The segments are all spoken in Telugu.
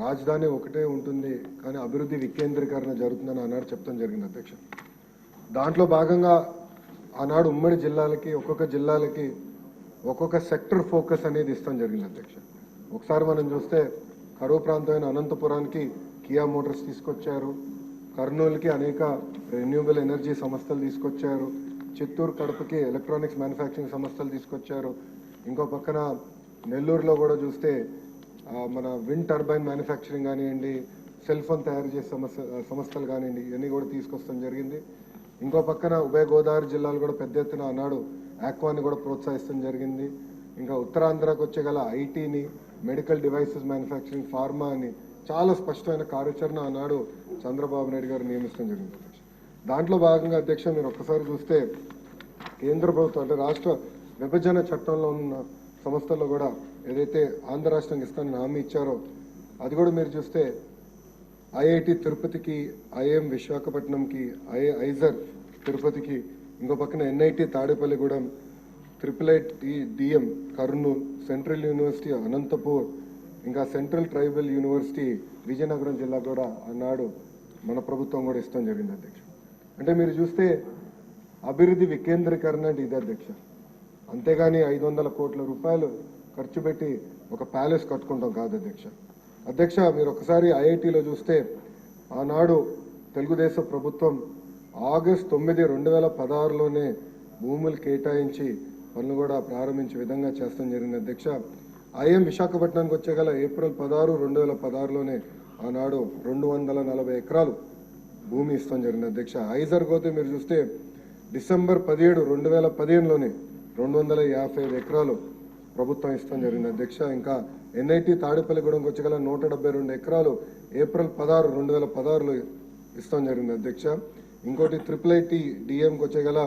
రాజధాని ఒకటే ఉంటుంది కానీ అభివృద్ధి వికేంద్రీకరణ జరుగుతుందని ఆనాడు చెప్తాం జరిగింది అధ్యక్ష. దాంట్లో భాగంగా ఆనాడు ఉమ్మడి జిల్లాలకి ఒక్కొక్క జిల్లాలకి ఒక్కొక్క సెక్టర్ ఫోకస్ అనేది ఇస్తాం జరిగింది అధ్యక్ష. ఒకసారి మనం చూస్తే కరువు ప్రాంతమైన అనంతపురానికి కియా మోటార్స్ తీసుకొచ్చారు, కర్నూలుకి అనేక రెన్యూబుల్ ఎనర్జీ సంస్థలు తీసుకొచ్చారు, చిత్తూరు కడపకి ఎలక్ట్రానిక్స్ మ్యానుఫ్యాక్చరింగ్ సంస్థలు తీసుకొచ్చారు, ఇంకో పక్కన నెల్లూరులో కూడా చూస్తే మన విండ్ టర్బైన్ మ్యానుఫ్యాక్చరింగ్ కానివ్వండి, సెల్ ఫోన్ తయారు చేసే సంస్థలు కానివ్వండి, ఇవన్నీ కూడా తీసుకొస్తాం జరిగింది. ఇంకో పక్కన ఉభయ గోదావరి జిల్లాలు కూడా పెద్ద ఎత్తున ఆనాడు ఆక్వాని కూడా ప్రోత్సహిస్తాం జరిగింది. ఇంకా ఉత్తరాంధ్రకు వచ్చే గల ఐటీని, మెడికల్ డివైసెస్ మ్యానుఫ్యాక్చరింగ్, ఫార్మా అని చాలా స్పష్టమైన కార్యాచరణ ఆనాడు చంద్రబాబు నాయుడు గారు నియమిస్తాం జరిగింది అధ్యక్ష. దాంట్లో భాగంగా అధ్యక్ష మీరు ఒక్కసారి చూస్తే కేంద్ర ప్రభుత్వం అంటే రాష్ట్ర విభజన చట్టంలో ఉన్న సంస్థల్లో కూడా ఏదైతే ఆంధ్ర రాష్ట్రానికి ఇస్తానని హామీ ఇచ్చారో అది కూడా మీరు చూస్తే ఐఐటి తిరుపతికి, ఐఎం విశాఖపట్నంకి, ఐజర్ తిరుపతికి, ఇంకో పక్కన NIT Tadepalligudem, IIIT-DM Kurnool, central university Anantapur, ఇంకా సెంట్రల్ ట్రైబల్ యూనివర్సిటీ విజయనగరం జిల్లా కూడా ఆనాడు మన ప్రభుత్వం కూడా ఇస్తాం జరిగింది అధ్యక్ష. అంటే మీరు చూస్తే అభివృద్ధి వికేంద్రీకరణ అంటే ఇది అధ్యక్ష. అంతేగాని 500 కోట్ల రూపాయలు ఖర్చు పెట్టి ఒక ప్యాలెస్ కట్టుకుంటాం కాదు అధ్యక్ష. అధ్యక్ష మీరు ఒకసారి ఐఐటిలో చూస్తే ఆనాడు తెలుగుదేశం ప్రభుత్వం ఆగస్టు 9, 2016లోనే భూములు కేటాయించి పనులు కూడా ప్రారంభించే విధంగా చేస్తాం జరిగింది అధ్యక్ష. ఐఎం విశాఖపట్నానికి వచ్చేగల ఏప్రిల్ 16, 2016లోనే ఆనాడు 240 ఎకరాలు భూమి ఇస్తాం జరిగింది అధ్యక్ష. ఐజర్ పోతే మీరు చూస్తే డిసెంబర్ 17, 2015లోనే 255 ఎకరాలు ప్రభుత్వం ఇస్తాం జరిగింది అధ్యక్ష. ఇంకా ఎన్ఐటి తాడేపల్లిగూడెంకి వచ్చేగల 172 ఎకరాలు ఏప్రిల్ 16, 2016లో ఇస్తాం జరిగింది అధ్యక్ష. ఇంకోటి IIIT-DMకి వచ్చేగల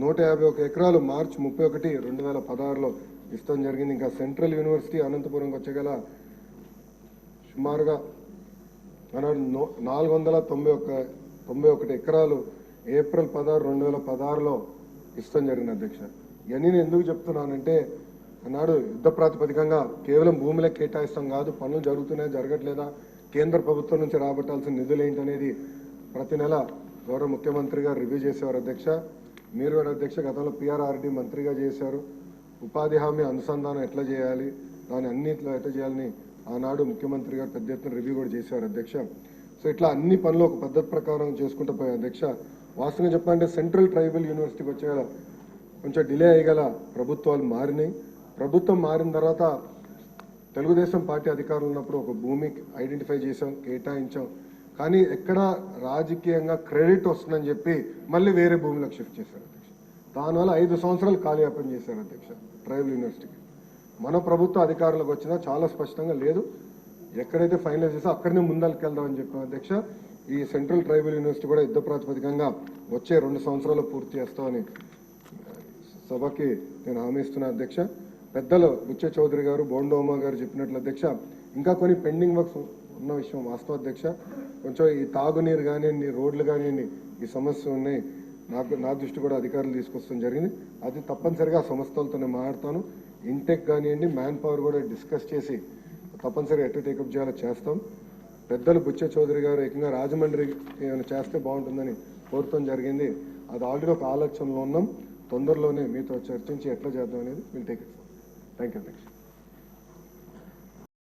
151 ఎకరాలు మార్చి 31, 2016లో ఇస్తాం జరిగింది. ఇంకా సెంట్రల్ యూనివర్సిటీ అనంతపురంకి వచ్చేగల సుమారుగా 491 ఎకరాలు ఏప్రిల్ 16, 2016లో ఇస్తాం జరిగింది అధ్యక్ష. ఇవన్నీ నేను ఎందుకు చెప్తున్నానంటే అన్నాడు యుద్ధ ప్రాతిపదికంగా కేవలం భూములే కేటాయిస్తాం కాదు, పనులు జరుగుతున్నాయా జరగట్లేదా, కేంద్ర ప్రభుత్వం నుంచి రాబట్టాల్సిన నిధులు ఏంటనేది ప్రతి నెల గౌరవ ముఖ్యమంత్రి గారు రివ్యూ చేసేవారు అధ్యక్ష. మీరు కూడా అధ్యక్ష గతంలో PRRD మంత్రిగా చేశారు. ఉపాధి హామీ అనుసంధానం ఎట్లా చేయాలి, దాని అన్నింటిలో ఎట్లా చేయాలని ఆనాడు ముఖ్యమంత్రి గారు పెద్ద ఎత్తున రివ్యూ కూడా చేశారు అధ్యక్ష. సో ఇట్లా అన్ని పనులు ఒక పద్ధతి ప్రకారం చేసుకుంటూ పోయాయి అధ్యక్ష. వాస్తవంగా చెప్పాలంటే సెంట్రల్ ట్రైబల్ యూనివర్సిటీకి వచ్చేగల కొంచెం డిలే అయ్యగల ప్రభుత్వాలు మారినాయి. ప్రభుత్వం మారిన తర్వాత తెలుగుదేశం పార్టీ అధికారులు ఉన్నప్పుడు ఒక భూమి ఐడెంటిఫై చేసాం, కేటాయించాం, కానీ ఎక్కడ రాజకీయంగా క్రెడిట్ వస్తుందని చెప్పి మళ్ళీ వేరే భూమిలోకి షిఫ్ట్ చేశారు అధ్యక్ష. దానివల్ల 5 సంవత్సరాలు కాలయాపన చేశారు అధ్యక్ష ట్రైబల్ యూనివర్సిటీకి. మన ప్రభుత్వ అధికారులకు వచ్చినా చాలా స్పష్టంగా లేదు, ఎక్కడైతే ఫైనలైజ్ చేసో అక్కడనే ముందరికి వెళ్దామని చెప్పాం అధ్యక్ష. ఈ సెంట్రల్ ట్రైబల్ యూనివర్సిటీ కూడా యుద్ధ ప్రాతిపదికంగా వచ్చే 2 సంవత్సరాలు పూర్తి చేస్తామని సభకి నేను హామీ ఇస్తున్నా అధ్యక్ష. పెద్దలు బుచ్చ చౌదరి గారు, బోండోమా గారు చెప్పినట్లు అధ్యక్ష ఇంకా కొన్ని పెండింగ్ వర్క్స్ ఉన్న విషయం వాస్తవం అధ్యక్ష. కొంచెం ఈ తాగునీరు కానివ్వండి, రోడ్లు కానివ్వండి, ఈ సమస్య ఉన్నాయి. నా దృష్టి కూడా అధికారులు తీసుకొస్తాం జరిగింది. అది తప్పనిసరిగా సంస్థలతో నేను మాట్లాడతాను. ఇంటెక్ కానివ్వండి, మ్యాన్ పవర్ కూడా డిస్కస్ చేసి తప్పనిసరిగా ఎట్లా టేకప్ చేయాలో చేస్తాం. పెద్దలు బుచ్చ చౌదరి గారు ఏకంగా రాజమండ్రి ఏమైనా చేస్తే బాగుంటుందని కోరటం జరిగింది. అది ఆల్రెడీ ఒక ఆలోచనలో ఉన్నాం. తొందరలోనే మీతో చర్చించి ఎట్లా చేద్దాం అనేది will take it. Thank you.